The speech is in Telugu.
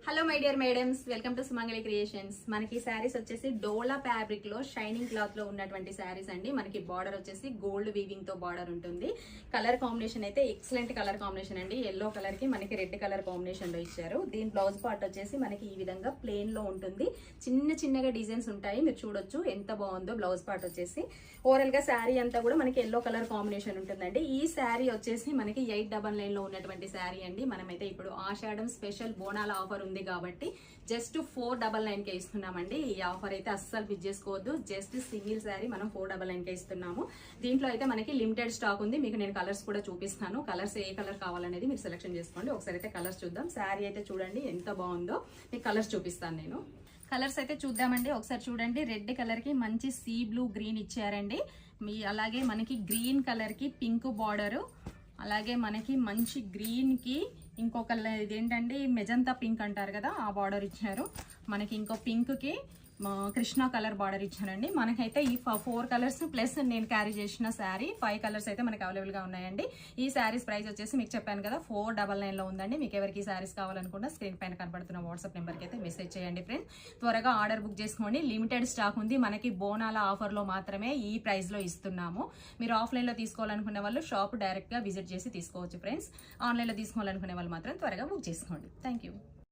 Hello my dear madams, welcome to Sumangali creations. మనకి శారీస్ వచ్చేసి డోలా ఫ్యాబ్రిక్ లో షైనింగ్ క్లాత్ లో ఉన్నటువంటి శారీస్ అండి. మనకి బార్డర్ వచ్చేసి గోల్డ్ వీవింగ్ తో బార్డర్ ఉంటుంది. కలర్ కాంబినేషన్ అయితే ఎక్సలెంట్ కలర్ కాంబినేషన్ అండి. ఎల్లో కలర్ కి మనకి రెడ్ కలర్ కాంబినేషన్ లో ఇచ్చారు. దీని బ్లౌజ్ పార్ట్ వచ్చేసి మనకి ఈ విధంగా ప్లెయిన్ లో ఉంటుంది. చిన్న చిన్నగా డిజైన్స్ ఉంటాయి, మీరు చూడొచ్చు ఎంత బాగుందో. బ్లౌజ్ పార్ట్ వచ్చేసి ఓవరాల్ గా శారీ అంతా కూడా మనకి ఎల్లో కలర్ కాంబినేషన్ ఉంటుందండి. ఈ శారీ వచ్చేసి మనకి 899 లో ఉన్నటువంటి శారీ అండి. మనమైతే ఇప్పుడు ఆషాఢం స్పెషల్ బోనాల ఆఫర్ ఉంది కాబట్టి జస్ట్ 499 కే ఇస్తున్నామండి. ఈ ఆఫర్ అయితే అస్సలు మిస్ చేసుకోవద్దు. జస్ట్ సింగిల్ శారీ మనం 499 కే ఇస్తున్నాము. దీంట్లో అయితే మనకి లిమిటెడ్ స్టాక్ ఉంది. మీకు నేను కలర్స్ కూడా చూపిస్తాను. కలర్స్ ఏ కలర్ కావాలనేది మీరు సెలెక్షన్ చేసుకోండి. ఒకసారి అయితే కలర్స్ చూద్దాం. శారీ అయితే చూడండి ఎంత బాగుందో. మీకు కలర్స్ చూపిస్తాను నేను. కలర్స్ అయితే చూద్దామండి. ఒకసారి చూడండి. రెడ్ కలర్ కి మంచి సీ బ్లూ గ్రీన్ ఇచ్చారండి. అలాగే మనకి గ్రీన్ కలర్ కి పింక్ బార్డర్, అలాగే మనకి మంచి గ్రీన్ కి ఇంకొక ఇదేంటంటే మెజంతా పింక్ అంటారు కదా, ఆ బార్డర్ ఇచ్చారు. మనకి ఇంకో పింక్ కి కృష్ణా కలర్ బార్డర్ ఇచ్చానండి. మనకైతే ఈ 4 కలర్స్ ప్లస్ నేను క్యారీ చేసిన శారీ 5 కలర్స్ అయితే మనకి అవైలబుల్ గా ఉన్నాయండి. ఈ శారీస్ ప్రైస్ వచ్చేసి మీకు చెప్పాను కదా 499 లో ఉందండి. మీకు ఎవరికి శారీస్ కావాలనుకుంటే స్క్రీన్ పైన కనబడుతున్న వాట్సాప్ నెంబర్ కి అయితే మెసేజ్ చేయండి ఫ్రెండ్స్. త్వరగా ఆర్డర్ బుక్ చేసుకోండి. లిమిటెడ్ స్టాక్ ఉంది. మనకి బోనాల ఆఫర్ లో మాత్రమే ఈ ప్రైస్ లో ఇస్తున్నాము. మీరు ఆఫ్లైన్ లో తీసుకోవాలనుకునే వాళ్ళు షాప్ డైరెక్ట్ గా విజిట్ చేసి తీసుకోవచ్చు ఫ్రెండ్స్. ఆన్లైన్ లో తీసుకోవాలనుకునే వాళ్ళు మాత్రం త్వరగా బుక్ చేసుకోండి. Thank you.